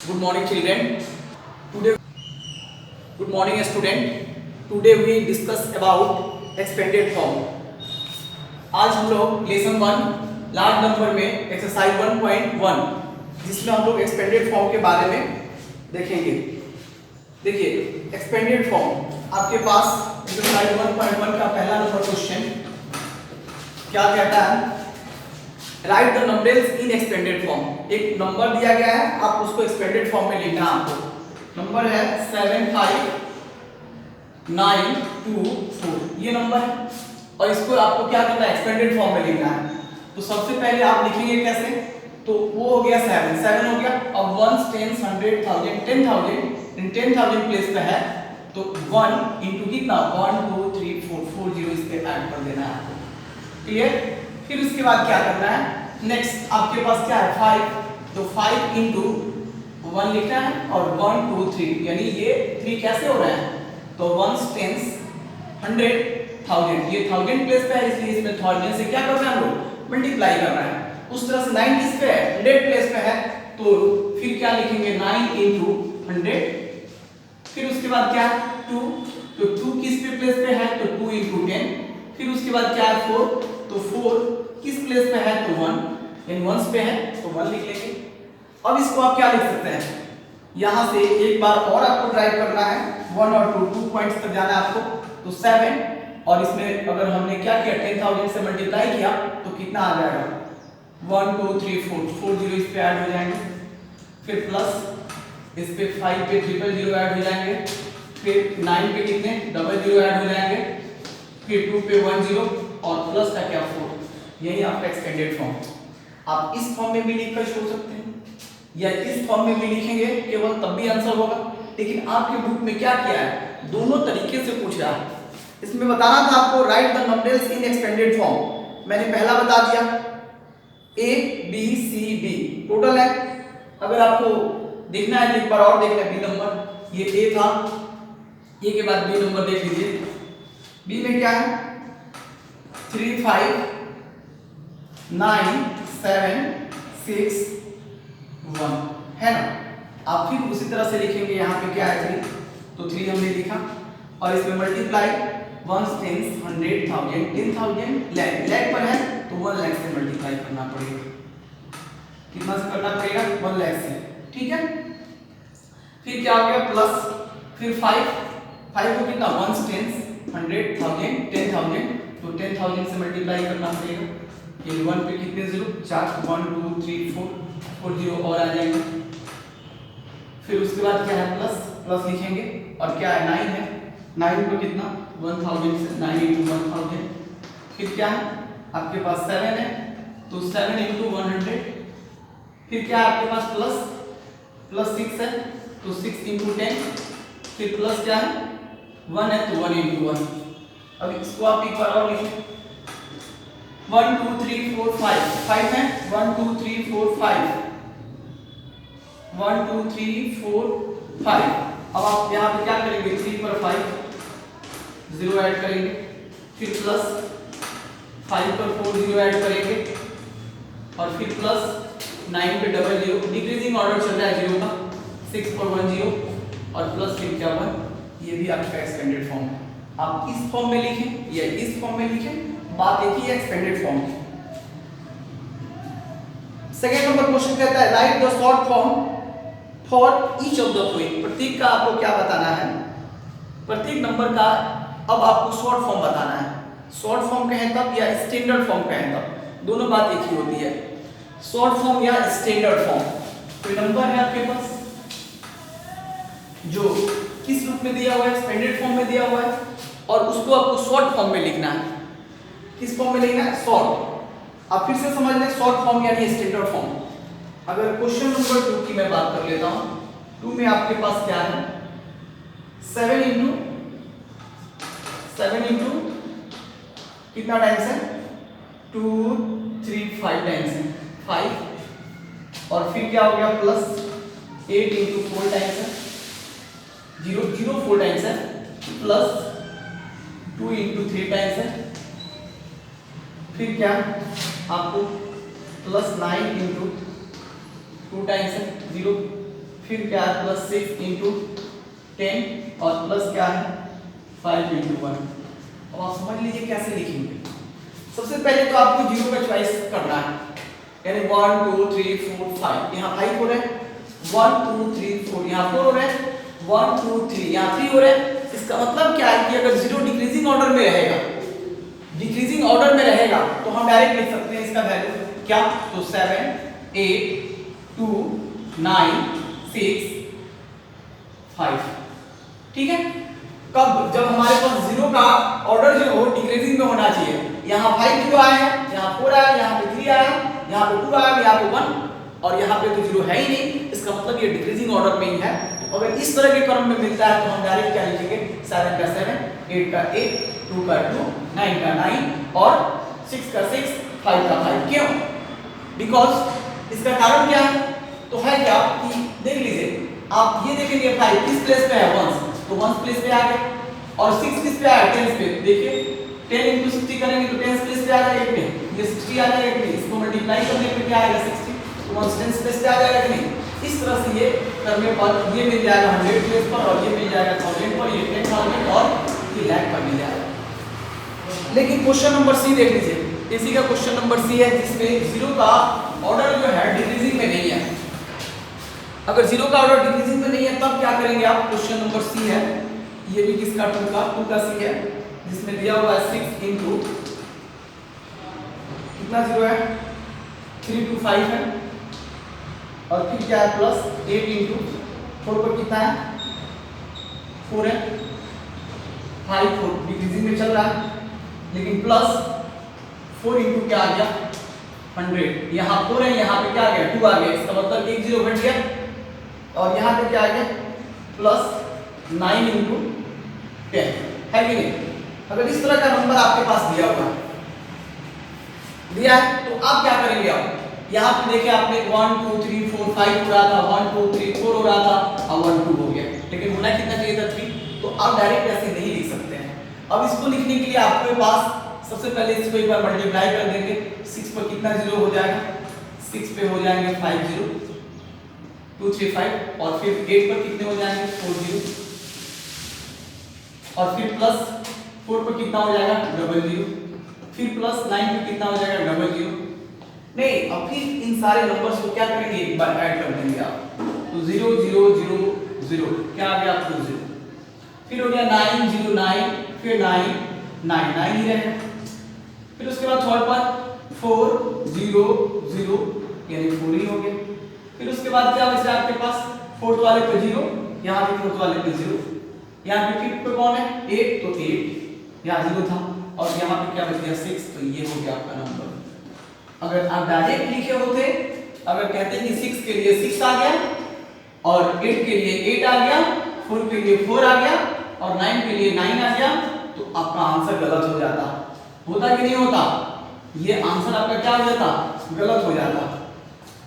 Good morning, children. Today, good morning, student. Today we discuss about expanded form. आज हम लोग lesson 1 large number में exercise 1.1 जिसमें हम लोग एक्सपेंडेड फॉर्म के बारे में देखेंगे। देखिए, एक्सपेंडेड फॉर्म आपके पास एक्सरसाइज 1.1 का पहला नंबर क्वेश्चन क्या कहता है? Right the numbers in expanded form. एक नंबर दिया गया है, आप उसको एक्सपेंडेड फॉर्म में लिखना है। आपको नंबर है 7 5 9 2 4 ये नंबर है और इसको आपको क्या करना है? एक्सपेंडेड फॉर्म में लिखना है। तो सबसे पहले आप लिखेंगे कैसे? तो वो हो गया 7 हो गया। अब 1 10 100 1000 10,000 10,000 प्लेस पे है तो 1 इंटू कितना 1 2 3 4 4 जीरो इस पे ऐड कर देना है आपको। क्लियर? फिर उसके बाद क्या करना है? नेक्स्ट आपके पास क्या है 5 तो 5 इंटू 1 लिखना है और 1 2 3 यानी ये 3 कैसे हो रहा है? तो 1 10 100 1000 ये 1000 प्लेस पे है इसलिए इसमें 1000 से क्या कर रहे हैं हम लोग? मल्टीप्लाई कर रहे हैं। उस तरह से 90 पे है 100 प्लेस पे है तो फिर क्या लिखेंगे 9 इंटू 100। फिर उसके बाद क्या है 2 तो 2 किस पे प्लेस पे है तो 2 इंटू 10। फिर उसके बाद क्या है 4 तो 4 किस प्लेस पे है तो 1 यानी 1 पे है तो 1 लिख लेंगे। अब इसको आप क्या लिख सकते हैं? यहां से एक बार और आपको ड्राइव करना है 1 और 2 पॉइंट्स तक जाना है आपको तो 7 और इसमें अगर हमने क्या किया 10,000 से मल्टीप्लाई किया तो कितना आ जाएगा 1 2 3 4 4 जीरो इस पे ऐड हो जाएंगे। फिर प्लस इस पे 5 पे 000 ऐड हो जाएंगे। फिर 9 पे कितने 00 ऐड हो जाएंगे। फिर 2 पे 10 और प्लस का क्या 4 यही आपका एक्सपेंडेड फॉर्म। आप इस फॉर्म में भी लिखकर छोड़ सकते हैं या इस फॉर्म में भी लिखेंगे केवल तब भी आंसर होगा। लेकिन आपके बुक में क्या किया है दोनों तरीके से पूछ रहा है। इसमें बताना था आपको right the numbers in expanded form. मैंने पहला बता दिया A B C D total है। अगर आपको देखना है तो एक बार और देख लें। बी नंबर ये A था, A के बाद B नंबर देख लीजिए। B में क्या है 3 5 9 7 6 1 है ना। आप फिर उसी तरह से लिखेंगे। यहाँ पे क्या है 3 तो 3 हमने लिखा और इसमें मल्टीप्लाई 1 10 100 1000 10,000 लैख पर है तो 1 लाख से मल्टीप्लाई करना पड़ेगा। कितना से करना पड़ेगा 1 लाख से। ठीक है। फिर क्या हो गया प्लस फिर 5 5 को कितना 1 10 100 1000 10,000 तो 10,000 से मल्टीप्लाई करना पड़ेगा। ये 1 पे कितने जीरो 4 1 2 3 4 4 जीरो और आ जाएंगे। फिर उसके बाद क्या है प्लस लिखेंगे और क्या है 9 है 9 को कितना 1000 से 9 इंटू 1000। फिर क्या है आपके पास 7 है तो 7 इंटू 100। फिर क्या है आपके पास प्लस 6 है तो 6 इंटू 10। फिर प्लस क्या है 1 है तो 1 इंटू 1। अब इसको आप एक बार और लिखें 1 2 3 4 5 5 है 1 2 3 4 5 1 2 3 4 5। अब आप यहाँ पे क्या करेंगे 3 पर 5 0 ऐड करेंगे। फिर प्लस 5 पर 4 0 ऐड करेंगे और फिर प्लस 9 पे 00 डिक्रीजिंग ऑर्डर चल रहा है 0 का 6 पर 1 0 और प्लस फिर क्या 1। ये भी आपका एक्सपेंडेड फॉर्म है। आप इस फॉर्म में लिखें या इस फॉर्म में लिखें बात एक ही है एक्सपेंडेड फॉर्म की। सेकंड नंबर क्वेश्चन कहता है right the short form for each of the following. प्रत्येक का आपको क्या बताना है? प्रत्येक नंबर का अब आपको शॉर्ट फॉर्म बताना है। शॉर्ट फॉर्म कहें तब या स्टैंडर्ड फॉर्म कहें तब दोनों बात एक ही होती है। शॉर्ट फॉर्म या स्टैंडर्ड फॉर्म कोई नंबर है आपके पास जो किस रूप में दिया हुआ है एक्सपेंडेड फॉर्म में दिया हुआ है और उसको आपको शॉर्ट फॉर्म में लिखना है। किस फॉर्म में लिखना है? शॉर्ट। आप फिर से समझ लें शॉर्ट फॉर्म यानी स्टैंडर्ड फॉर्म। अगर क्वेश्चन नंबर 2 की मैं बात कर लेता हूं 2 में आपके पास क्या है 7 इंटू कितना टाइम्स है 2 3 5 टाइम्स है 5 और फिर क्या हो गया प्लस 8 इंटू 4 टाइम्स है 0 0 4 टाइम्स है प्लस 2 इंटू 3 टाइम्स है। फिर क्या आपको प्लस 9 इंटू 2 टाइम्स है 0। फिर क्या है प्लस 6 इंटू 10 और प्लस क्या है 5 इंटू 1। अब आप समझ लीजिए कैसे लिखेंगे। सबसे पहले तो आपको जीरो का चॉइस करना है, यानी 1 2 3 4 5, यहाँ 5 हो रहा है, 1 2 3 4 यहाँ 4 हो रहा है, 1 2 3 यहाँ 3 हो रहा है। इसका मतलब क्या है कि अगर जीरो डिक्रीजिंग ऑर्डर में रहेगा, डिक्रीजिंग ऑर्डर में रहेगा तो हम डायरेक्ट लिख सकते हैं इसका वैल्यू क्या, तो 7 8 2 9 6 5। ठीक है, कब, जब हमारे पास जीरो का ऑर्डर जो हो डिक्रीजिंग में होना चाहिए। यहाँ 5 जीरो आया है, यहाँ 4 आया, यहाँ पे 3 आया, यहाँ पे 2 आया, यहाँ पे 1 और यहाँ पे तो जीरो है ही नहीं, इसका मतलब ये डिक्रीजिंग ऑर्डर में ही है। तो अगर इस तरह के क्रम में मिलता है तो हम डायरेक्ट क्या लिखेंगे, 7 का 7, 8 का 8, 2 का 2, 9 का 9 और 6 का 6, 5 का 5। क्यों? बिकॉज इसका कारण क्या है, तो है क्या कि देख लीजिए आप ये देखेंगे 5 किस प्लेस पे है, 1 तो 1 प्लेस पे आ गया, और 6 किस पे आया, 10 पे। देखिए 10 into 60 करेंगे तो 10 प्लेस पे आ जाएगा कि नहीं, ये 60 आ जाएगा कि नहीं, इसको मल्टीप्लाई करने पे क्या आएगा 60, तो 1 10 प्लेस पे आ जाएगा कि नहीं। इस तरह से ये करने पर ये मिल जाएगा 100 प्लेस पर, और ये मिल जाएगा 1000 पर, ये 10,000 और ये लाख पर मिल जाएगा। लेकिन क्वेश्चन नंबर सी देख लीजिए, इसी का क्वेश्चन नंबर सी है जिसमें जीरो का ऑर्डर जो है डिक्रीजिंग में नहीं है। अगर जीरो का ऑर्डर डिक्रीजिंग में नहीं है तब क्या करेंगे आप, क्वेश्चन नंबर सी है, ये भी किसका 2 का सी है, जिसमें दिया हुआ है 6 इंटू कितना जीरो है 3 2 5 है, और फिर क्या है प्लस 8 इंटू 4 पर कितना है 4 है, 5 4 डिक्रीजिंग में चल रहा है, लेकिन प्लस 4 इंटू क्या आ गया 100, यहाँ 4 है, यहाँ पे क्या आ गया 2 आ गया, इसका मतलब एक जीरो घट गया, और यहाँ पे क्या आ गया प्लस 9 इंटू 10 है कि नहीं। अगर इस तरह का नंबर आपके पास दिया हुआ दिया है तो आप क्या करेंगे, आप यहाँ पे देखिए आपने 1 2 3 4 5 हो रहा था, 1 2 3 4 हो रहा था, अब 1 2 हो गया, लेकिन होना कितना चाहिए था 3, तो आप डायरेक्ट ऐसे नहीं लिख सकते हैं। अब इसको लिखने के लिए आपके पास सबसे पहले इसको एक बार मल्टीप्लाई कर देंगे, 6 पर कितना जीरो हो जाएगा, 6 पे हो जाएंगे 5 0 2 3 5, और फिर 8 पर कितने हो जाएंगे 4 0, और फिर प्लस 4 पर कितना हो जाएगा 00, फिर प्लस 9 पर कितना हो जाएगा 00 नहीं, अब फिर इन सारे नंबर्स को क्या करेंगे एक बार ऐड कर देंगे आप, तो 0 0 0 0 क्या आ गया आपको 0, फिर हो गया 9 0 9, फिर 9 9 9 ही रहेगा, फिर उसके बाद थर्ड पर 4 0 0 यानी 4 ही हो गया, फिर उसके बाद क्या बचा आपके पास फोर्थ वाले पे 0, यहाँ पे फोर्थ वाले पे 0, यहाँ पे फिफ्थ पे कौन है 8 तो 8 यहाँ 0 था, और यहाँ पे क्या बच गया 6, तो ये हो गया आपका नंबर। अगर आप डायरेक्ट लिखे होते, अगर कहते हैं कि 6 के लिए 6 आ गया, और 8 के लिए 8 आ गया, 4 के लिए 4 आ गया, और 9 के लिए 9 आ गया, तो आपका आंसर गलत हो जाता। होता कि नहीं होता, ये आंसर आपका क्या हो जाता, गलत हो जाता।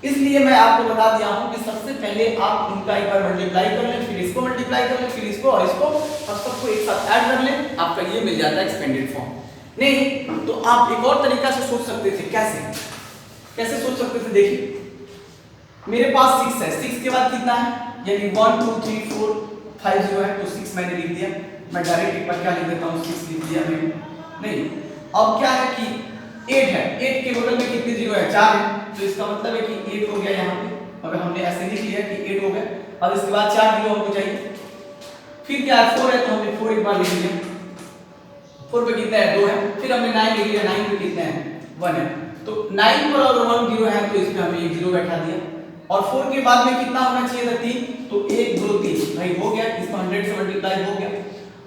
इसलिए मैं आपको बता दिया हूं कि सबसे पहले आप इनका एक बार मल्टीप्लाई कर लें, फिर इसको मल्टीप्लाई कर लें, फिर इसको और इसको, और सबको एक साथ ऐड कर लें, आपका ये मिल जाता है एक्सपेंडेड फॉर्म। नहीं तो आप एक और तरीका से सोच सकते थे, कैसे सोच सकते थे, देखिए मेरे पास 6 है, 6 के बाद कितना है, यानी 1 2 3 4 5 0 है, तो 6 मैंने लिख दिया, मैं डायरेक्ट एक बार क्या लिख देता हूँ 6 लिख दिया मैंने। नहीं, अब क्या है कि 8 है, 8 के बगल में कितने जीरो है 4 है, तो इसका मतलब है कि 8 हो गया यहाँ पे, अगर हमने ऐसे लिख लिया कि 8 हो गया, अब इसके बाद 4 जीरो हमको चाहिए, फिर क्या है 4 है, तो हमने 4 एक बार लिख लिया, 4 पे कितना है 2 है, फिर हमने 9 लिख लिया, 9 पे कितना है 1 है, तो 9 पर अगर 1 जीरो है तो इसमें हमने एक जीरो बैठा दिया, और 4 के बाद में कितना होना चाहिए था 3, तो 1 2 3 भाई हो गया, इसको 100 से मल्टीप्लाई हो गया।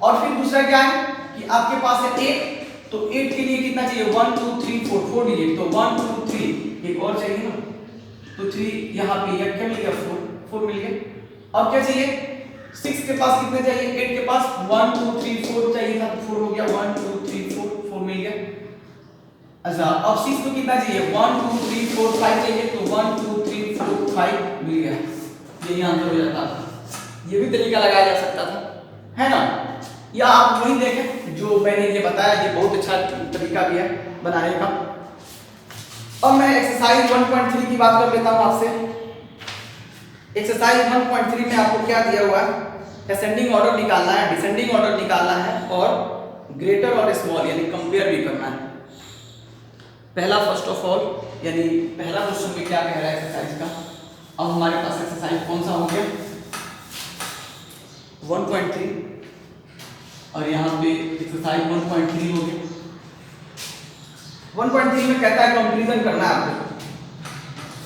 और फिर दूसरा क्या है कि आपके पास है 8, तो 8 के लिए कितना चाहिए 1 2 3 4 4 डिजिट, तो 1 2 3 एक और चाहिए ना, तो 3 यहाँ पे ये क्या मिल गया 4 मिल गया। अब क्या चाहिए 6 के पास कितने चाहिए, 8 के पास 1 2 3 4 चाहिए था, तो 4 हो गया, 1 2 3 4 मिल गया। अच्छा अब 6 को कितना चाहिए 1 2 3 4 5 चाहिए, तो 1 2 3 4 5 मिल गया, यही आंसर हो जाता था। ये भी तरीका लगाया जा सकता था, है ना, या आप वही देखें जो मैंने ये बताया, ये बहुत अच्छा तरीका भी है बनाने का। अब मैं एक्सरसाइज 1.3 की बात कर लेता हूं आपसे। एक्सरसाइज 1.3 में आपको क्या दिया हुआ है, असेंडिंग ऑर्डर निकालना है, डिसेंडिंग ऑर्डर निकालना है और ग्रेटर और स्मॉल यानी कंपेयर भी करना है। पहला फर्स्ट ऑफ ऑल यानी पहला क्वेश्चन में क्या कह रहा है एक्सरसाइज का। अब हमारे पास एक्सरसाइज कौन सा हो गया 1.3 और यहाँ पे एक्सरसाइज 1.3 हो गया। 1.3 में कहता है कंपैरिजन करना है आपको।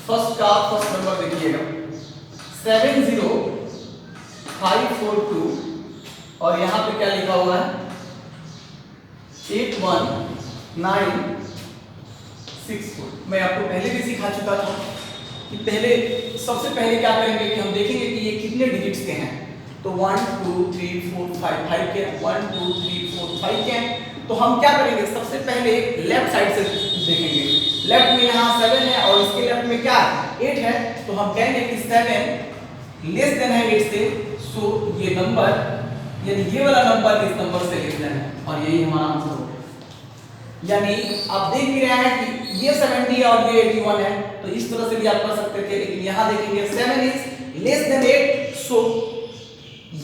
फर्स्ट का फर्स्ट नंबर देखिएगा 70542 और यहाँ पे क्या लिखा हुआ है 81964। मैं आपको पहले भी सिखा चुका था कि सबसे पहले क्या करेंगे कि हम देखेंगे कि ये कितने डिजिट्स के हैं। तो 1 2 3 4 5 के 1 2 3 4 5 के हैं। तो हम क्या करेंगे सबसे पहले लेफ्ट साइड से देखेंगे। लेफ्ट में यहाँ 7 है और इसके लेफ्ट में क्या 8 है। तो हम कहेंगे कि 7 लेस देन है 8 से। सो ये नंबर यानी ये वाला नंबर इस नंबर से लेस देन है और यही हमारा आंसर होगा। यानी आप देख भी रहे हैं कि ये 70 और ये 81 है। तो इस तरह से भी आप कर सकते थे, लेकिन यहाँ देखेंगे 7 इज लेस देन 8। सो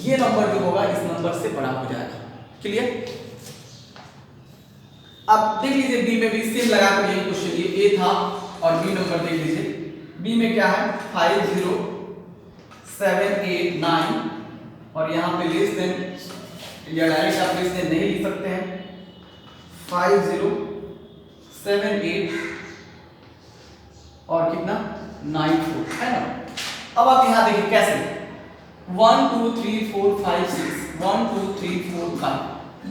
ये नंबर जो होगा इस नंबर से बड़ा हो जाएगा। क्लियर। अब देख लीजिए बी में भी सेम लगा कर यही क्वेश्चन, ये ए था और बी नंबर देख लीजिए। बी में क्या है 50789 और यहाँ पे लेस देन या डायरेक्ट आप लेस देन नहीं लिख सकते हैं 5078 और कितना 94 है ना। अब आप यहाँ देखिए कैसे 1 2 3 4 5 6 1 2 3 4 5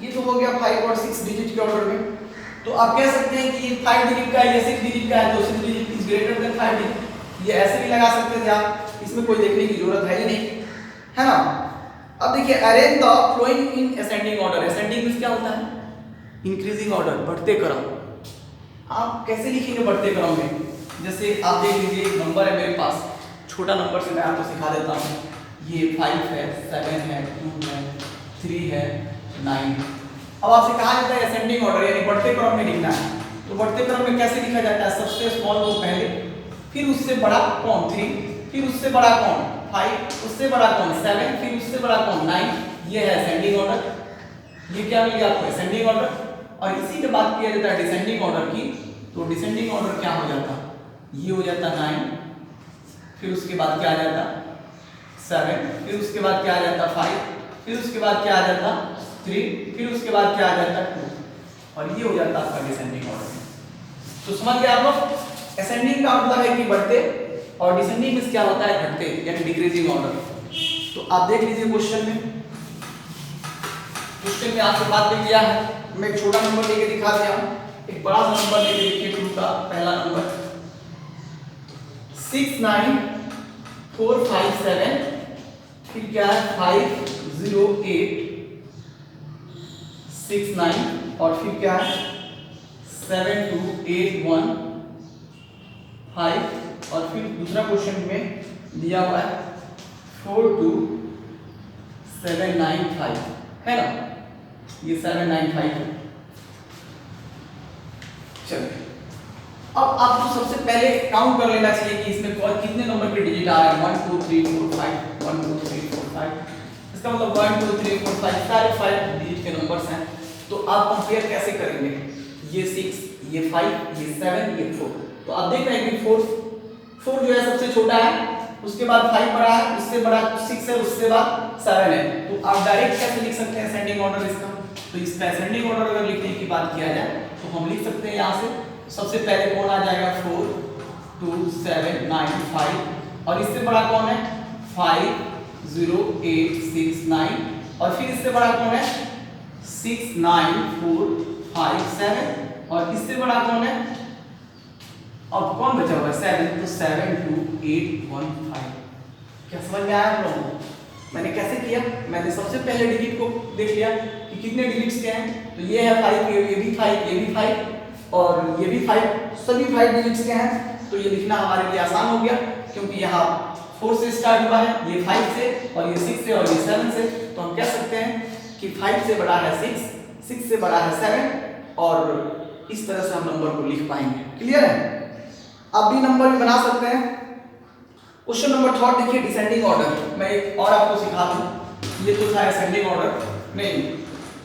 ये तो हो गया 5 और 6 डिजिट के ऑर्डर में। तो आप कह सकते हैं कि ये 5 डिजिट का है, ये 6 डिजिट का है, तो 6 digit is greater than 5 digit. ये ऐसे भी लगा सकते थे आप, इसमें कोई देखने की जरूरत है ही नहीं, है ना। अब देखिए arrange the flowing in ascending order. Ascending means क्या होता है इंक्रीजिंग ऑर्डर, बढ़ते क्रम। आप कैसे लिखेंगे बढ़ते क्रम में, जैसे आप देख लीजिए एक नंबर है मेरे पास, छोटा नंबर से मैं आपको सिखा देता हूँ। ये 5 है 7 है 2 है 3 है 9। अब आपसे कहा जाता है असेंडिंग ऑर्डर यानी बढ़ते क्रम में लिखना है। तो बढ़ते क्रम में कैसे लिखा जाता है, सबसे स्मॉल को पहले, फिर उससे बड़ा कौन 3, फिर उससे बड़ा कौन 5, उससे बड़ा कौन 7, फिर उससे बड़ा कौन 9। ये है असेंडिंग ऑर्डर। ये क्या मिल गया आपको असेंडिंग ऑर्डर। और इसी के बाद किया जाता है डिसेंडिंग ऑर्डर की। तो डिसेंडिंग ऑर्डर क्या हो जाता, ये हो जाता 9, फिर उसके बाद क्या आ जाता 7, फिर उसके बाद क्या आ जाता 5, फिर उसके बाद क्या आ जाता 3, फिर उसके बाद क्या आ जाता 2 और ये हो जाता आपका डिसेंडिंग ऑर्डर। तो समझ गए आप लोग। असेंडिंग का मतलब है कि बढ़ते और डिसेंडिंग में क्या होता है घटते यानी डिक्रीजिंग ऑर्डर। तो आप देख लीजिए क्वेश्चन में आपको बात भी किया है। मैं एक छोटा नंबर लेके दिखा दिया हूं, एक बड़ा सा नंबर लेके देखिए 2 का पहला नंबर 69457, फिर क्या है 50869 और फिर क्या है 72815 और फिर दूसरा क्वेश्चन में दिया हुआ है 42795 है ना, ये 795 है। चलिए अब आपको सबसे पहले काउंट कर लेना चाहिए कि इसमें कितने नंबर के डिजिट आ रहे हैं 1 2 3 4 5 1 2 3 4 5। इसका मतलब 1 2 3 4 5 सारे 5 डिजिट के नंबर्स हैं। तो आप कंपेयर कैसे करेंगे, ये 6 ये 5 ये 7 ये 4। तो आप देख रहे हैं कि 4 जो है सबसे छोटा है, उसके बाद 5 बड़ा है, उससे बड़ा 6 है, उससे बाद 7 है। तो आप डायरेक्ट कैसे लिख सकते हैं असेंडिंग ऑर्डर इसका। तो इसका असेंडिंग ऑर्डर अगर लिखने की बात किया जाए तो हम लिख सकते हैं यहाँ से सबसे पहले कौन आ जाएगा 4 2 7 9 5 और इससे बड़ा कौन है 5 0 8 6 9 और फिर इससे बड़ा कौन है 6 9 4 5 7 और इससे बड़ा कौन है, अब कौन बचा हुआ है 7, तो 7 2 8 1 5। क्या समझ में आया आप लोगों को मैंने कैसे किया। मैंने सबसे पहले डिजिट को देख लिया कि कितने डिजिट्स के हैं। तो ये है 5, ये भी 5, ये भी 5 और ये भी 5, सभी 5 डिजिट्स के हैं। तो ये लिखना हमारे लिए आसान हो गया क्योंकि यहाँ 4 से स्टार्ट हुआ है, ये 5 से और ये 6 से और ये 7 से। तो हम कह सकते हैं कि 5 से बड़ा है 6, 6 से बड़ा है 7 और इस तरह से हम नंबर को लिख पाएंगे। क्लियर है। अब भी नंबर भी बना सकते हैं। क्वेश्चन नंबर थर्ड देखिए, डिसेंडिंग ऑर्डर। मैं एक और आपको सिखा दूं, ये तो था असेंडिंग ऑर्डर नहीं,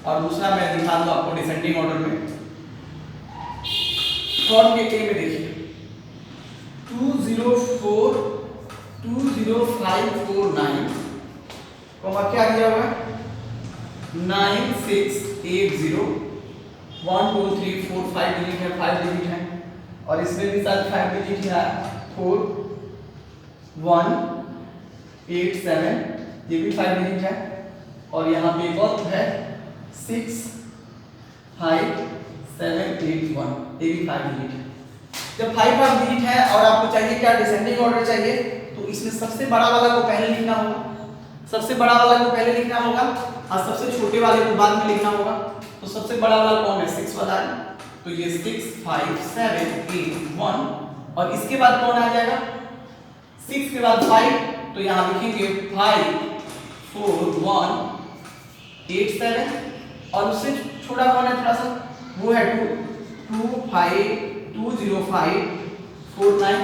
और दूसरा मैं दिखा दूं आपको डिसेंडिंग ऑर्डर में। थर्ड के ए में देखिए 20549 कॉमा क्या दिया हुआ है 9680 1 2 3 4 5 डिजिट है, 5 डिजिट है, और इसमें भी साथ 5 डिजिट है 4 1 8 7, ये भी 5 डिजिट है, और यहाँ पे एक और है 6 5 7 8 1, ये भी 5 डिजिट है। जब 5 डिजिट है और आपको चाहिए क्या डिसेंडिंग ऑर्डर चाहिए, तो इसमें सबसे बड़ा वाला को पहले लिखना होगा, सबसे बड़ा वाला को पहले लिखना होगा और सबसे छोटे वाले को बाद में लिखना होगा। तो सबसे बड़ा वाला कौन है 6 वाला है, तो ये 6 5 7 8 1, और इसके बाद कौन आ जाएगा 6 के बाद 5, तो यहाँ लिखेंगे 5 4 1 8 7, और उससे छोटा कौन है थोड़ा सा, वो है 2 5 20549,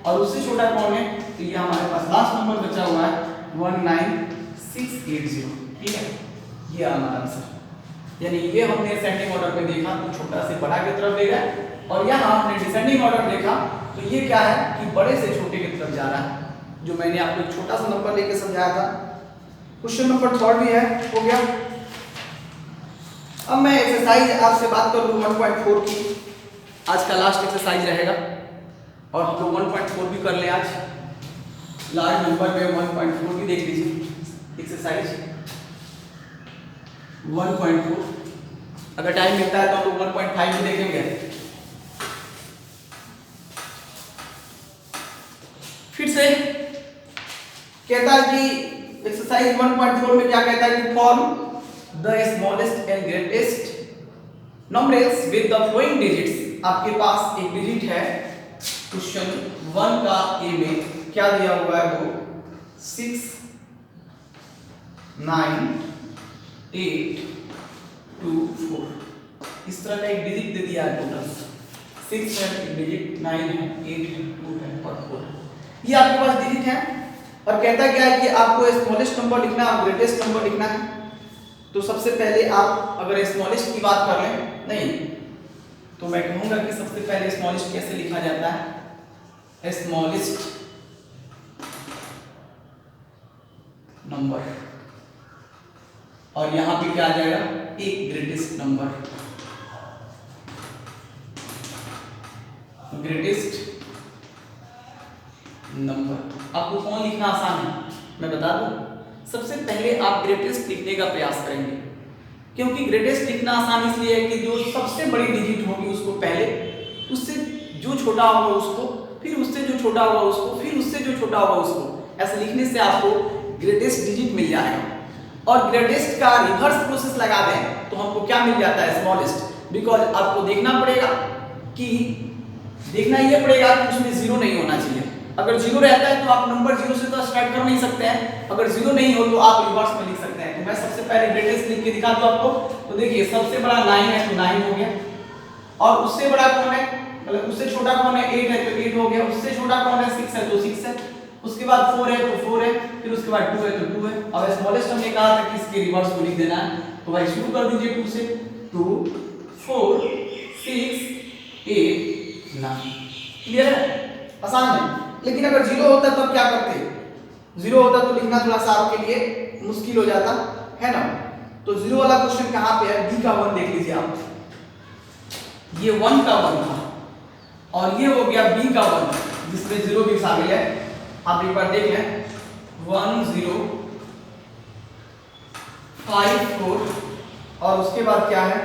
और उससे छोटा कौन है, तो ये हमारे पास लास्ट नंबर बचा हुआ है 19680। ठीक है, ये हमारा आंसर। यानी ये हमने असेंडिंग ऑर्डर में देखा तो छोटा से बड़ा की तरफ ले गए, और यहाँ हमने डिसेंडिंग ऑर्डर देखा तो ये क्या है कि बड़े से छोटे की तरफ जा रहा है, जो मैंने आपको एक छोटा सा नंबर लेके समझाया था। क्वेश्चन नंबर थर्ड भी है, हो गया। अब मैं एक्सरसाइज आपसे बात कर लूँ 1.4 की, आज का लास्ट एक्सरसाइज रहेगा, और हम लोग 1.4 भी कर लें आज। लार्ज नंबर में 1.4 भी देख लीजिए एक्सरसाइज 1.4। अगर टाइम मिलता है तो हम लोग 1.5 भी देखेंगे। फिर से कहता है कि एक्सरसाइज 1.4 में क्या कहता है कि form the smallest and greatest numbers with the flowing digits. आपके पास एक डिजिट है, क्वेश्चन 1 का ए में क्या दिया हुआ है, वो 6 9 8 2 4, इस तरह का एक डिजिट दे दिया है। टोटल 6 है, एक डिजिट 9 है, 8 है, 2 है और 4 है। ये आपके पास डिजिट है, और कहता क्या है कि आपको स्मॉलेस्ट नंबर लिखना है और ग्रेटेस्ट नंबर लिखना है। तो सबसे पहले आप अगर स्मॉलेस्ट की बात कर लें, नहीं तो मैं कहूंगा कि सबसे पहले स्मॉलेस्ट कैसे लिखा जाता है, स्मॉलेस्ट नंबर, और यहां पे क्या आ जाएगा एक ग्रेटेस्ट नंबर, ग्रेटेस्ट नंबर। आपको कौन लिखना आसान है मैं बता दूं, सबसे पहले आप ग्रेटेस्ट लिखने का प्रयास करेंगे, क्योंकि ग्रेटेस्ट लिखना आसान इसलिए है कि जो सबसे बड़ी डिजिट होगी उसको पहले, उससे जो छोटा होगा उसको, फिर उससे जो छोटा होगा उसको, फिर उससे जो छोटा होगा उसको, ऐसे लिखने से आपको ग्रेटेस्ट डिजिट मिल जाएगा। और ग्रेटेस्ट का रिवर्स प्रोसेस लगा दें तो हमको क्या मिल जाता है स्मॉलेस्ट, बिकॉज आपको देखना पड़ेगा कि ये पड़ेगा कि उसमें जीरो नहीं होना चाहिए। अगर जीरो रहता है तो आप नंबर जीरो से तो स्टार्ट कर नहीं सकते हैं, अगर जीरो नहीं हो तो आप रिवर्स में लिख सकते हैं। तो मैं सबसे पहले ग्रेटेस्ट लिख के दिखा दूं आपको। तो देखिए सबसे बड़ा 9 है तो 9 हो गया, और उससे बड़ा कौन है, मतलब उससे छोटा कौन है 8 है तो 8 हो गया, उससे छोटा कौन है 6 है तो 6 है, उसके बाद 4 है तो 4 है, फिर उसके बाद 2 है तो 2 है। अब स्मॉलेस्ट हमने कहा था कि इसके रिवर्स को लिख देना है, तो भाई शुरू कर दीजिए 2 से, 2 4 6 8 9। क्लियर है, आसान है। लेकिन अगर जीरो होता तो क्या करते, जीरो होता तो लिखना थोड़ा सा आपके लिए मुश्किल हो जाता है ना। तो जीरो वाला क्वेश्चन कहां पे है, बी का 1 देख लीजिए आप, ये 1 का 1 था, और ये हो गया बी का 1 जिसमें जीरो भी शामिल है। आप एक बार देख लें 1 0 5 4, और उसके बाद क्या है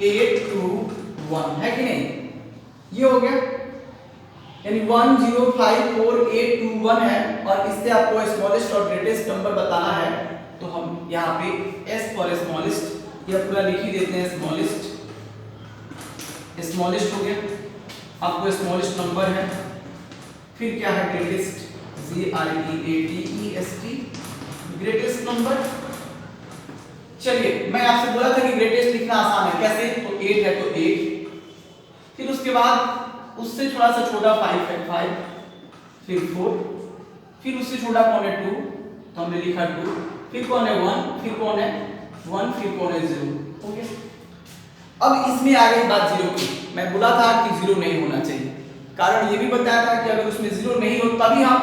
8 2 1, है कि नहीं, ये हो गया। यानी 1 0 5 4 8 2 1 है, और इससे आपको स्मॉलेस्ट और ग्रेटेस्ट नंबर बताना है। तो हम यहाँ पे S फॉर स्मॉलेस्ट यह पूरा लिख ही देते हैं, स्मॉलेस्ट हो गया, आपको स्मॉलेस्ट नंबर है। फिर क्या है ग्रेटेस्ट, GREATEST, ग्रेटेस्ट नंबर। चलिए मैं आपसे बोला था कि ग्रेटेस्ट लिखना आसान है, कैसे, तो 8 है तो 8, फिर उसके बाद उससे थोड़ा सा छोटा 5 है 5, फिर 4, फिर उससे छोटा कौन है 2, तो हमने लिखा 2, फिर कौन है 1, फिर कौन है 1, फिर कौन है 0। ओके, अब इसमें आ गई बात 0 की। मैं बोला था कि 0 नहीं होना चाहिए, कारण ये भी बताया था कि अगर उसमें 0 नहीं हो तभी हम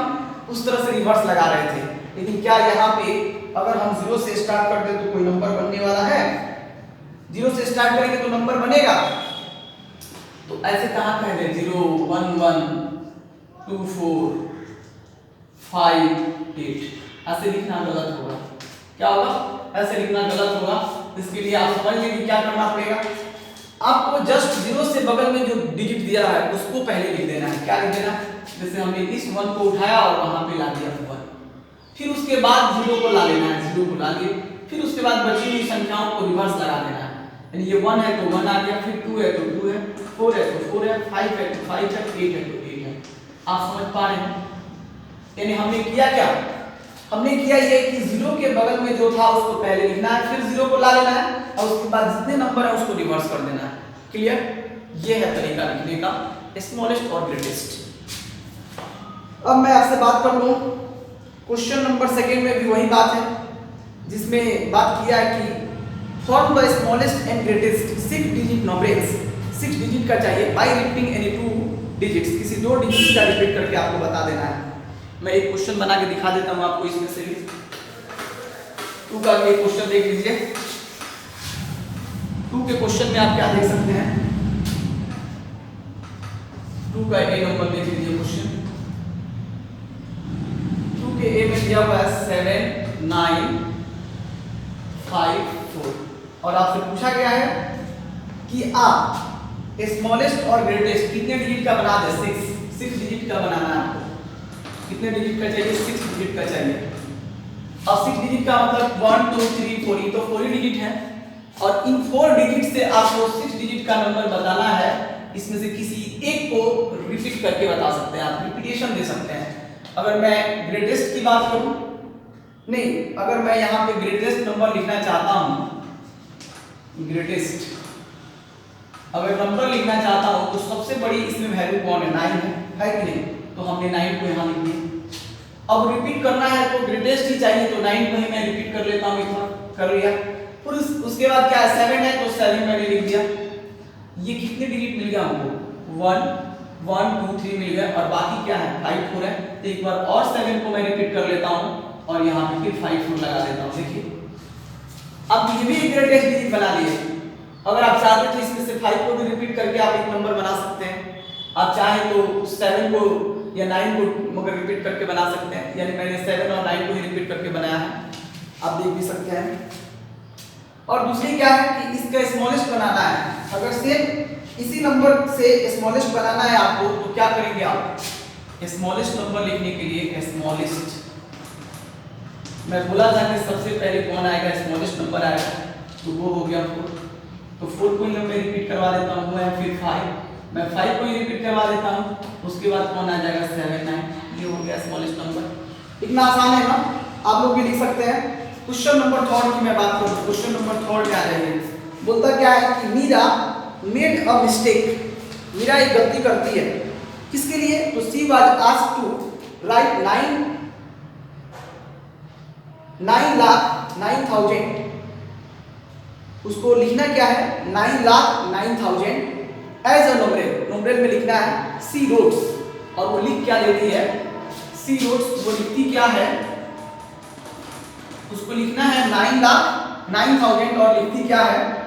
उस तरह से रिवर्स लगा रहे थे। लेकिन क्या यहाँ पे अगर हम 0 से स्टार्ट करते तो कोई नंबर बनने वाला है? 0 से स्टार्ट करेंगे तो नंबर बनेगा? तो ऐसे कहाँ कह रहे 0 1 1 2 4 5 8, ऐसे लिखना गलत होगा। क्या होगा? ऐसे लिखना गलत होगा। इसके लिए आप समझ लीजिए क्या करना पड़ेगा। आपको जस्ट 0 से बगल में जो डिजिट दिया है उसको पहले लिख देना है। क्या लिख देना? जैसे हमने इस 1 को उठाया और वहां पे ला दिया 1, फिर उसके बाद 0 को ला लेना है, 0 को ला लिए, फिर उसके बाद बची हुई संख्याओं को रिवर्स लगा देना है। यानी ये 1 है तो 1 आ गया, फिर 2 है तो 2 है, 4 है तो 4 है, 5 है तो 5 है, 8 है तो 8 है। आप समझ पा रहे हैं? यानी हमने किया क्या? हमने किया ये कि 0 के बगल में जो था उसको पहले लिखना है, फिर 0 को ला लेना है और उसके बाद जितने नंबर है उसको रिवर्स कर देना है। क्लियर? ये है तरीका लिखने का, स्मॉलेस्ट और ग्रेटेस्ट। अब मैं आपसे बात कर लूं, क्वेश्चन नंबर 2 में भी वही बात है, जिसमें बात किया है कि form the smallest and greatest 6 digit numbers. 6 digit का चाहिए बाय रिपीटिंग एनी 2 डिजिट्स, किसी 2 डिजिट का रिपीट करके आपको बता देना है। मैं एक क्वेश्चन बना के दिखा देता हूं आपको, इसमें से 2 का एक क्वेश्चन देख लीजिए। 2 के क्वेश्चन में आप क्या देख सकते हैं? 2 का ए नंबर देख लीजिए क्वेश्चन। 2 के ए में दिया हुआ है 7 9 5 4 और आपसे पूछा गया है कि आप स्मॉलेस्ट और ग्रेटेस्ट कितने डिजिट का बना दे? 6 डिजिट का बनाना है आपको। कितने डिजिट का चाहिए? 6 डिजिट का चाहिए। अब 6 डिजिट का मतलब 1 2 3 4, ये तो 4 डिजिट है और इन 4 डिजिट से आपको 6 डिजिट का नंबर बताना है। इसमें से किसी एक को रिपीट करके बता सकते हैं, आप रिपीटेशन दे सकते हैं। अगर मैं ग्रेटेस्ट की बात करूं, नहीं, अगर मैं यहाँ पे ग्रेटेस्ट नंबर लिखना चाहता हूं, ग्रेटेस्ट अगर नंबर लिखना चाहता हूं तो सबसे बड़ी इसमें वैल्यू कौन है? 9 है कि नहीं? तो हमने 9 को यहाँ लिख दिया। अब रिपीट करना है तो ग्रेटेस्ट ही चाहिए, तो 9 को ही मैं रिपीट कर लेता हूँ, इतना कर लिया। फिर उसके बाद क्या है? 7 है तो 7 मैंने लिख दिया। ये कितने डिजिट मिल गया हमको? 1 1 2 3 मिल गया और बाकी क्या है? 5 4 है। तो एक बार और 7 को मैं रिपीट कर लेता हूँ और यहाँ पे फिर 5 4 लगा देता हूँ। देखिए अब ये भी एक ग्रेटेस्ट डिजिट बना लिए। अगर आप चाहते तो इसमें से 5 को भी रिपीट करके आप एक नंबर बना सकते हैं। आप चाहे तो 7 को या 9 को मगर रिपीट करके बना सकते हैं। यानी मैंने 7 और 9 को ही रिपीट करके बनाया है, आप देख भी सकते हैं। और दूसरी क्या है कि इसका स्मॉलेस्ट बनाना है। अगर सेम इसी नंबर से स्मॉलेस्ट बनाना है आपको तो क्या करेंगे आप? स्मॉलेस्ट नंबर लिखने के लिए स्मॉलेस्ट, मैं बोला था कि सबसे पहले कौन आएगा? स्मॉलेस्ट नंबर आएगा, तो वो हो गया 4। तो 4 को ही मैं रिपीट करवा देता हूँ, वो है फिर 5, मैं 5 को ही रिपीट करवा देता हूँ। उसके बाद कौन आ जाएगा? 7 9, ये हो गया स्मॉलेस्ट नंबर। इतना आसान है ना? आप लोग भी लिख सकते हैं। क्वेश्चन नंबर 3 की मैं बात करूँ, क्वेश्चन नंबर 3 क्या है? बोलता क्या है कि Meera made a mistake, Meera एक गलती करती है। किसके लिए? तो she was asked to write 9,09,000, उसको लिखना क्या है? 9,09,000 एज अ न्यूमेरल, न्यूमेरल में लिखना है सी रोट्स। और वो लिख क्या देती है? सी रोट्स, वो लिखती क्या है? उसको लिखना है 9,09,000 और लिखती क्या है?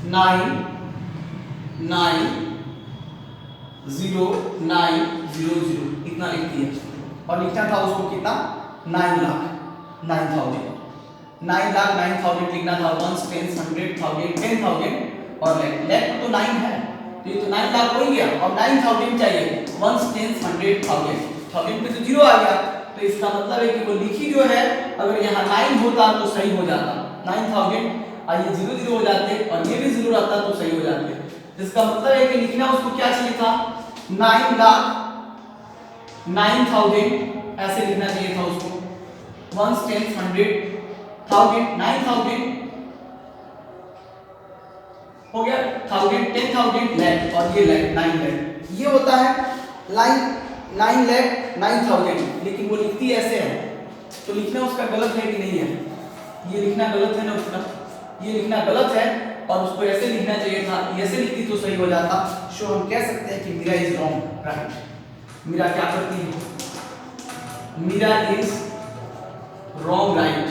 9,9,0,0,0 इतना लिखती है। और लिखना था उसको कितना? 9,09,000, 9,09,000 लिखना था। 1 10 100,000 10,000 और लेफ्ट तो 9 है, तो ये तो 9 लाख हो ही गया और 9,000 चाहिए। 1 10 100,000 1000 पे तो 0 आ गया, तो इसका मतलब है कि वो लिखी जो है, अगर यहाँ 9 होता तो सही हो जाता, 9,000 और ये 0 0 हो जाते और ये भी 0 रहता तो सही हो जाते। इसका मतलब है कि लिखना उसको क्या चाहिए था? 9,09,000 ऐसे लिखना चाहिए था उसको। 1 10 100,000 9,000 हो गया, 1000 10,000 लैख और ये लैख 9 लैख। ये होता है लाइन 9,09,000, लेकिन वो लिखती ऐसे है, तो लिखना उसका गलत है कि नहीं है? ये लिखना गलत है ना उसका, ये लिखना गलत है और उसको ऐसे लिखना चाहिए था, ऐसे लिखती तो सही हो जाता। सो हम कह सकते हैं कि Meera is wrong, right. Meera क्या करती है? Meera is wrong, right.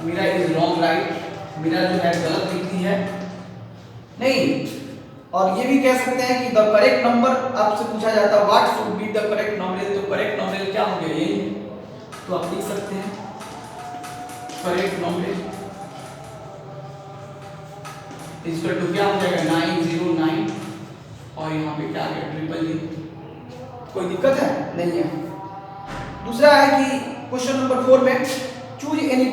Meera is wrong, right. Meera जो है गलत लिखती है नहीं। और ये भी कह सकते हैं कि द करेक्ट नंबर, आपसे पूछा जाता है what should be the correct nominal, तो करेक्ट नॉमिनल क्या होंगे? यही, तो आप लिख सकते हैं करेक्ट नॉमिनल इक्वल टू क्या हो जाएगा? 909 और यहाँ पे क्या आ गया? 000। कोई दिक्कत है? नहीं है। दूसरा है कि क्वेश्चन नंबर 4 में choose any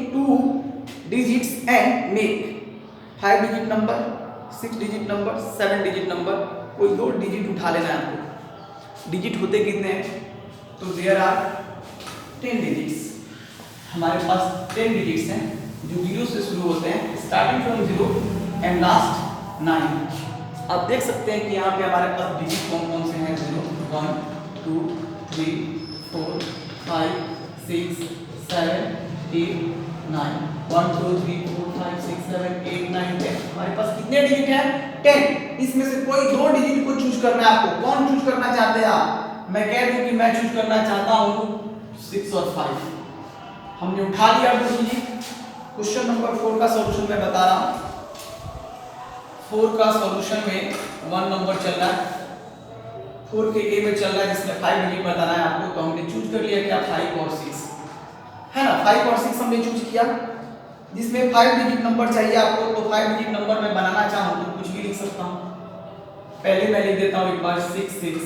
two digits and make 5 digit number, 6 digit number, 7 digit number, कोई 2 डिजिट उठा लेना है आपको। डिजिट होते कितने हैं? तो देयर आर 10 डिजिट्स। हमारे पास 10 डिजिट्स हैं जो 0 से शुरू होते हैं, स्टार्टिंग फ्रॉम 0 एंड लास्ट 9। आप देख सकते हैं कि यहाँ पे हमारे पास डिजिट कौन कौन से हैं? 0, 1, 2, 3, 4, 5, 6, 7, 8, 9, 1, 2, 3, 4, 5, 6, 7, 8, 9, 10। हमारे पास कितने डिजिट हैं? 10। इसमें से कोई 2 डिजिट को चूज करना है आपको। कौन चूज करना चाहते हैं आप? मैं कह दूं कि मैं चूज करना चाहता हूं 6 और 5। हमने उठा लिया 2 डिजिट। क्वेश्चन नंबर 4 का सॉल्यूशन मैं बता रहा हूं। 4 का सॉल्यूशन में 1 नंबर चल रहा है, 4 के ए में चल रहा है जिसमें 5 डिजिट बताना है आपको। तो हमने चूज कर लिया क्या? 5 और 6 है ना। 5 और 6 हमने चूज किया। जिसमें 5 डिजिट नंबर चाहिए आपको, तो 5 डिजिट नंबर मैं बनाना चाहूँ तो कुछ भी लिख सकता हूँ। पहले मैं लिख देता हूँ एक बार 6 6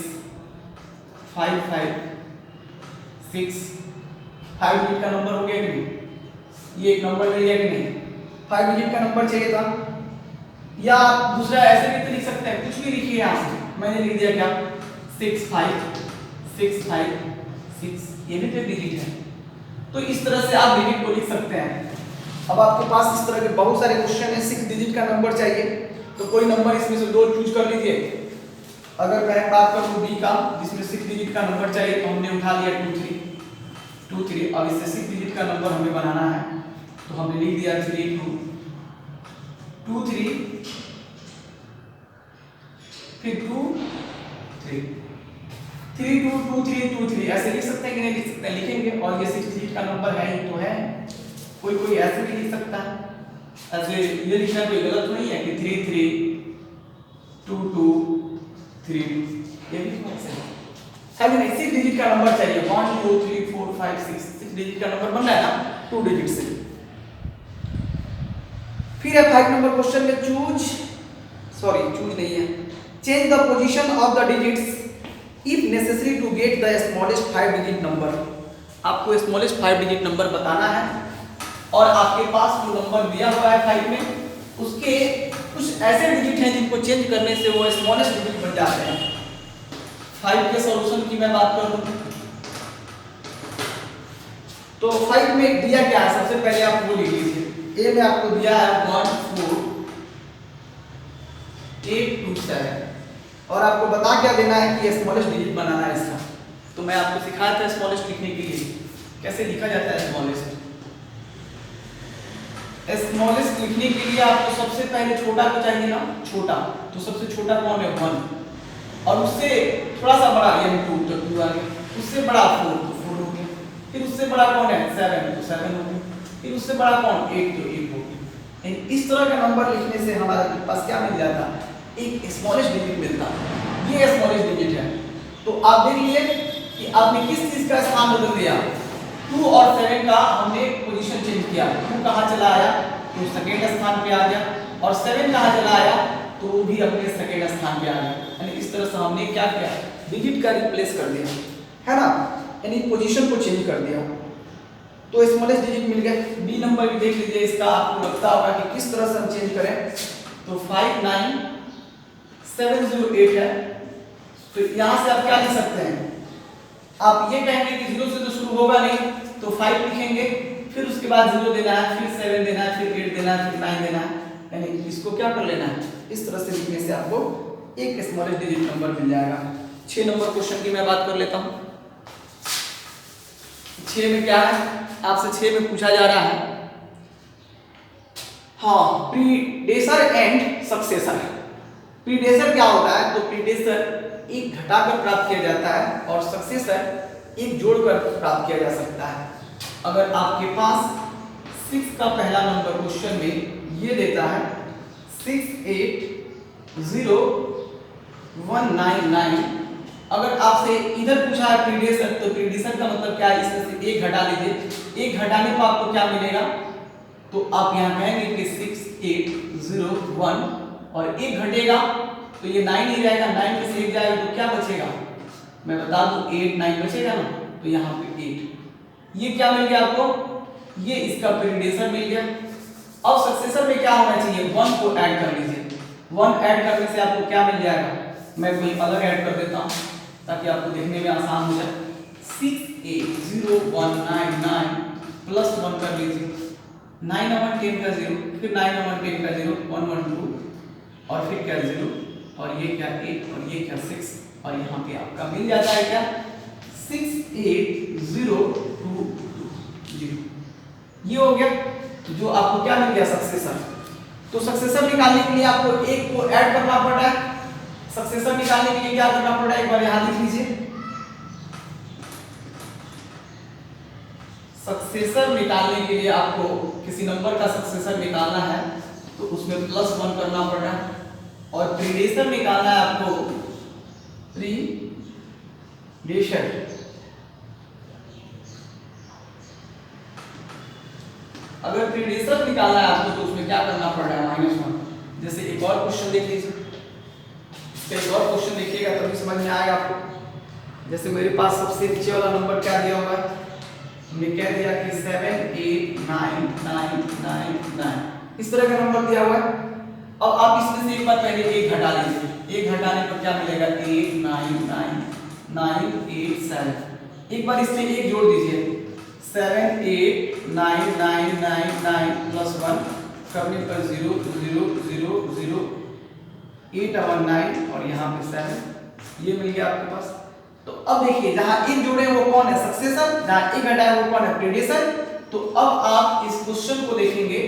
5 5 6। 5 डिजिट का नंबर हो गया कि नहीं? ये एक नंबर मिल गया कि नहीं? 5 डिजिट का नंबर चाहिए था। या आप दूसरा ऐसे भी तो लिख सकते हैं, कुछ भी लिखिए यहाँ से। मैंने लिख दिया क्या? 6 5 6 5 6, ये भी तो एक डिजिट है। तो इस तरह से आप डिजिट को लिख सकते हैं। अब आपके पास इस तरह के बहुत सारे क्वेश्चन हैं, 6 डिजिट का नंबर चाहिए, तो कोई नंबर इसमें से 2 चूज कर लीजिए। अगर मैं बात करूं बी का, जिसमें 6 डिजिट का नंबर चाहिए, तो हमने उठा लिया 2 3। अब इससे 6 डिजिट का नंबर हमें बनाना है, तो हमने लिख दिया 3 2 3, फिर 2 3 3 2 2 3 2 3। ऐसे लिख सकते हैं कि नहीं लिख सकते हैं? लिखेंगे। और ये 6 डिजिट का नंबर है ही तो है। कोई ऐसे भी लिख सकता है। ऐसे ये लिखना कोई गलत नहीं है कि 3 3 2 2 3, ये भी हो सकता है। अगर 6 डिजिट का नंबर चाहिए, 1 2 3 4 5 6 डिजिट का नंबर बन रहा है ना 2 डिजिट से। फिर है 5 नंबर क्वेश्चन में चूज नहीं है, change the position of the digits if necessary to get the smallest 5 digit number. आपको स्मॉलेस्ट 5 डिजिट नंबर बताना है और आपके पास जो नंबर दिया हुआ है 5 में, उसके कुछ ऐसे डिजिट हैं जिनको चेंज करने से वो स्मॉलेस्ट डिजिट बन जाते हैं। 5 के सॉल्यूशन की मैं बात करूं तो 5 में दिया क्या है? सबसे पहले आप वो लिख लीजिए। ए में आपको दिया है 1 4 8 2 7 और आपको बता क्या देना है कि स्मॉलेस्ट डिजिट बनाना है इसका। तो मैं आपको सिखाया था स्मॉलेस्ट लिखने के लिए कैसे लिखा जाता है स्मॉलेस्ट। स्मॉलेस्ट लिखने के लिए आपको सबसे पहले छोटा को चाहिए ना, छोटा। तो सबसे छोटा कौन है? 1। और उससे थोड़ा सा बड़ा यानी 2, तो 2 आ गया। उससे बड़ा 4, तो 4 हो गया। फिर उससे बड़ा कौन है? 7, तो 7 हो गया। फिर उससे बड़ा कौन? 8, तो 8 हो गया। इस तरह का नंबर लिखने से हमारे पास क्या मिल जाता? एक स्मॉलेस्ट डिजिट मिलता। ये स्मॉलेस्ट डिजिट है। तो आप देख लिए कि आपने किस चीज का स्थान बदल दिया। 2 और 7 का हमने पोजीशन चेंज किया। 2 कहाँ चला आया? तो सेकेंड स्थान पे आ गया। और 7 कहाँ चला आया? तो वो भी अपने सेकेंड स्थान पे आ गया। यानी इस तरह से हमने क्या किया? डिजिट का रिप्लेस कर दिया, है ना, यानी पोजीशन को चेंज कर दिया। तो स्मॉलेस्ट डिजिट मिल गए। बी नंबर भी देख लीजिए, इसका आपको लगता होगा कि किस तरह से हम चेंज करें। तो 5 9 7 0 8 है। तो यहां से आप क्या लिख सकते हैं? आप ये कहेंगे कि 0 से तो शुरू होगा नहीं, तो 5 लिखेंगे, फिर उसके बाद 0 देना है, फिर 7 देना है, फिर 8 देना है, फिर 9 देना है। यानी इसको क्या कर लेना है? इस तरह से लिखने से आपको एक स्मॉलेस्ट डिजिट नंबर मिल जाएगा। 6 नंबर क्वेश्चन की मैं बात कर लेता हूँ। 6 में क्या है, आपसे 6 में पूछा जा रहा है हाँ प्रीडेसर एंड सक्सेसर। प्रीडेसर क्या होता है, तो प्रीडेसर एक घटाकर प्राप्त किया जाता है और सक्सेसर एक जोड़कर प्राप्त किया जा सकता है। अगर आपके पास 6 का पहला नंबर क्वेश्चन में ये देता है 680,199, अगर आपसे इधर पूछा है प्रीडेसर, तो प्रीडेसर का मतलब क्या है, इसमें से एक घटा लीजिए, एक घटाने पर आपको क्या मिलेगा, तो आप यहाँ कहेंगे कि 6801 और एक घटेगा तो ये 9 ही रहेगा, 9 में से एक जाएगा तो क्या बचेगा, मैं बता दूं 8 9 बचेगा ना, तो यहाँ पे 8, ये क्या मिल गया आपको, ये इसका प्रीडेसर मिल गया। अब सक्सेसर में क्या होना चाहिए, 1 को ऐड कर लीजिए, 1 ऐड करने से आपको क्या मिल जाएगा, मैं कोई अलग ऐड कर देता हूँ ताकि आपको देखने में आसान हो जाए। 680,199 प्लस 1 कर लीजिए, 9 और 10 का 0, फिर 9 और 10 का 0, 112 और फिर क्या 0 और ये क्या 8 और ये क्या 6 और यहाँ पे आपका मिल जाता है क्या 68022, ये हो गया जो आपको क्या मिल गया सक्सेसर। तो सक्सेसर निकालने के लिए आपको एक को ऐड करना पड़ रहा है, सक्सेसर निकालने के लिए क्या करना पड़ रहा है, एक बार यहां लिख लीजिए। सक्सेसर निकालने के लिए आपको किसी नंबर का सक्सेसर निकालना है तो उसमें +1 करना पड़ रहा है, और प्रीडेसर निकालना है आपको, प्रीडेसर अगर प्रीडेसर निकालना है आपको तो उसमें क्या करना पड़ रहा है, -1। जैसे एक और क्वेश्चन देख लीजिए, इसका एक और क्वेश्चन देखिएगा तभी समझ में आएगा आपको। जैसे मेरे पास सबसे नीचे वाला नंबर क्या दिया हुआ है, हमने क्या दिया कि 78999, इस तरह का नंबर दिया हुआ है। अब आप इसमें से एक बार पहले एक घटा लीजिए, एक घटाने पर क्या मिलेगा 899987, एक बार इसमें एक जोड़ दीजिए 78999 प्लस 1 करने पर 0000819 और यहाँ पे 7, ये मिल गया आपके पास। तो अब देखिए जहां एक जोड़े वो कौन है सक्सेसर, जहां एक घटाए वो कौन है प्रीडेसर। तो अब आप इस क्वेश्चन को देखेंगे,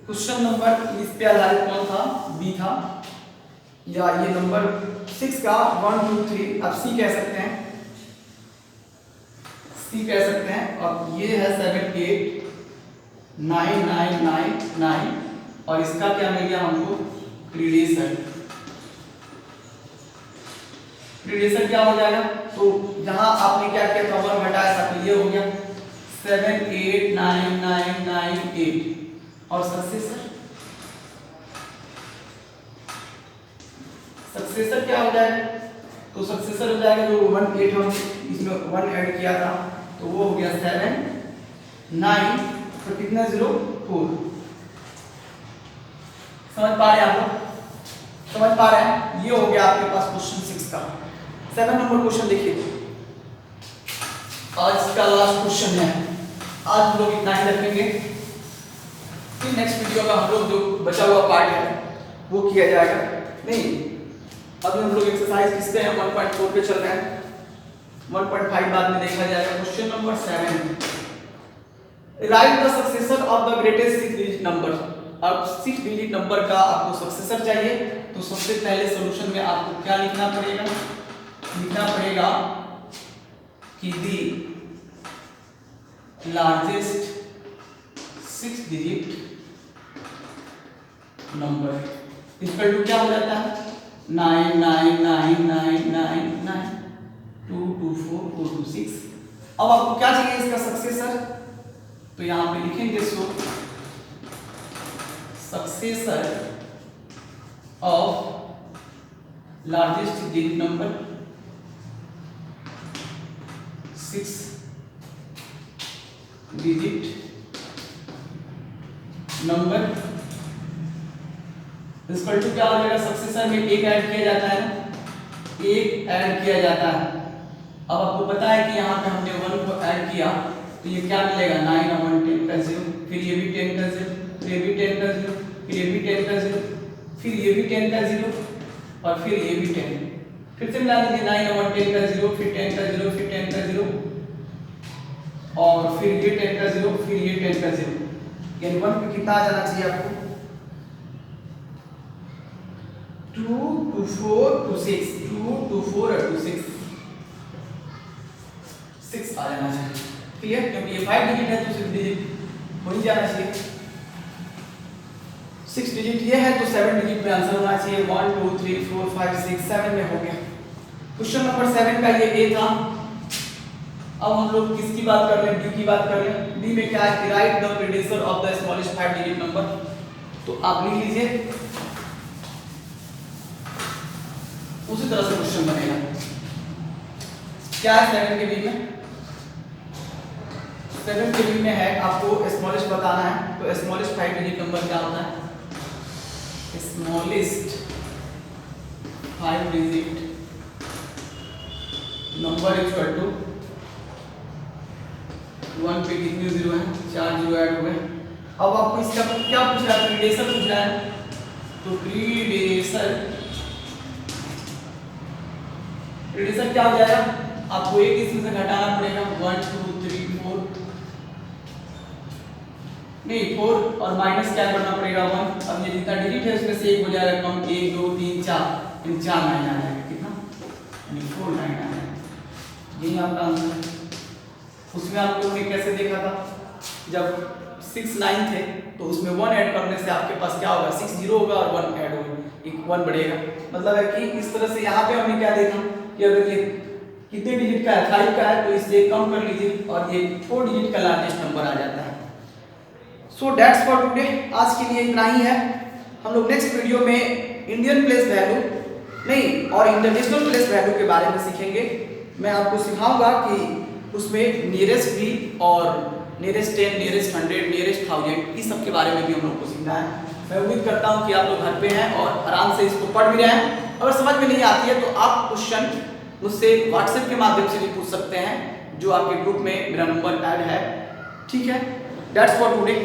क्वेश्चन नंबर इस पे आधारित कौन था, बी था, या ये नंबर 6 का 1 2 3 आप सी कह सकते हैं, सी कह सकते हैं। और ये है 78999 और इसका क्या मिल गया हमको प्रीडेसर। प्रीडेसर क्या हो जाएगा, तो जहां आपने क्या किया था 1 घटाया था तो ये हो गया 7899998 और सक्सेसर क्या हो जाएगा, तो सक्सेसर हो जाएगा जो 18 हम इसमें 1 ऐड किया था तो वो हो गया 79 तो कितना 04। समझ पा रहे हैं आप लोग, समझ पा रहे हैं, ये हो गया आपके पास क्वेश्चन 6 का। 7 नंबर क्वेश्चन देखिए, आज का लास्ट क्वेश्चन है, आज हम लोग इतना ही रखेंगे, फिर नेक्स्ट वीडियो में हम लोग जो बचा हुआ पार्ट है वो किया जाएगा। नहीं अभी हम लोग एक्सरसाइज किसके हैं 1.4 पे चल रहे हैं, 1.5 बाद में देखा जाएगा। Question number 7, right the successor of the greatest 6 digit number. अब 6 डिजिट नंबर का आपको सक्सेसर चाहिए तो सबसे पहले सॉल्यूशन में आपको क्या लिखना पड़ेगा, कि the largest 6 digit number equal to क्या हो जाता है 99999922446। अब आपको क्या चाहिए इसका सक्सेसर, तो यहां पे लिखेंगे so successor of largest digit number 6 digit number equal to क्या हो जाएगा, सक्सेसर में एक ऐड किया जाता है ना, एक ऐड किया जाता है। अब आपको पता है कि यहाँ पे हमने 1 को ऐड किया तो ये क्या मिलेगा 9 और 10 का 0, फिर ये भी 10 का 0, फिर ये भी 10 का 0, फिर ये भी 10 का 0, फिर ये भी 10 का 0 और फिर ये भी 10। फिर से मिला लीजिए 9 और 10 का 0, फिर 10 का 0, फिर 10 का 0 और फिर ये 10 का 0, फिर ये 10 का 0। यानी 1 पे कितना आ जाना चाहिए आपको? 2 2 4 2 6, 2 2 4 और 2 6 6 आ जाना चाहिए। क्लियर? क्योंकि ये 5 डिजिट है तो 6 डिजिट हो ही जाना चाहिए। 6 डिजिट ये है तो 7 डिजिट में आंसर होना चाहिए। 1 2 3 4 5 6 7 में हो गया। क्वेश्चन नंबर 7 का ये ए था। अब हम लोग किसकी बात कर लें? डी की बात कर लें। डी में क्या है? Right the predecessor of the smallest 5 digit number. तो आप लिख लीजिए, उसी तरह से क्वेश्चन बनेगा। क्या है 7 के बी में? 7 के बी में है आपको स्मॉलेस्ट बताना है। तो स्मॉलेस्ट 5 डिजिट नंबर क्या होता है? Smallest 5 digit number equal to 1 पे कितने जीरो है? 4 जीरो ऐड हुए। अब आपको इसका क्या पूछ रहा है? प्रीडेसेसर पूछ रहा है। तो प्रीडेसेसर क्या हो जाएगा? आपको एक इसमें से घटाना पड़ेगा। 1 2 3 4 नहीं 4 और माइनस क्या करना पड़ेगा? 1। अब ये जितना डिजिट है उसमें से एक हो जाएगा कम। 1 2 3 4 इन 4 9 आ जाएगा। कितना? यानी 4 9 आ जाएगा। यही आपका आंसर है। उसमें आप लोगों ने कैसे देखा था? जब 6 9 थे तो उसमें 1 ऐड करने से आपके पास क्या होगा? 6 0 होगा और 1 ऐड होगा, एक 1 बढ़ेगा। मतलब है कि इस तरह से यहाँ पे हमने क्या देखा कि अगर ये कितने डिजिट का है? 5 का है तो इससे कम कर लीजिए और ये 4 डिजिट का लार्जेस्ट नंबर आ जाता है। So that's for today. आज के लिए इतना ही है। हम लोग नेक्स्ट वीडियो में इंडियन प्लेस वैल्यू नहीं और इंटरनेशनल प्लेस वैल्यू के बारे में सीखेंगे। मैं आपको सिखाऊंगा कि उसमें नियरेस्ट भी और नियरेस्ट 10, नियरेस्ट 100, नियरेस्ट 1000 इस सब के बारे में भी हम लोग को सीखना है। मैं उम्मीद करता हूँ कि आप लोग घर पे हैं और आराम से इसको पढ़ भी रहे हैं। अगर समझ में नहीं आती है तो आप क्वेश्चन मुझसे व्हाट्सएप के माध्यम से भी पूछ सकते हैं, जो आपके ग्रुप में मेरा नंबर ऐड है। ठीक है, दैट्स फॉर टुडे।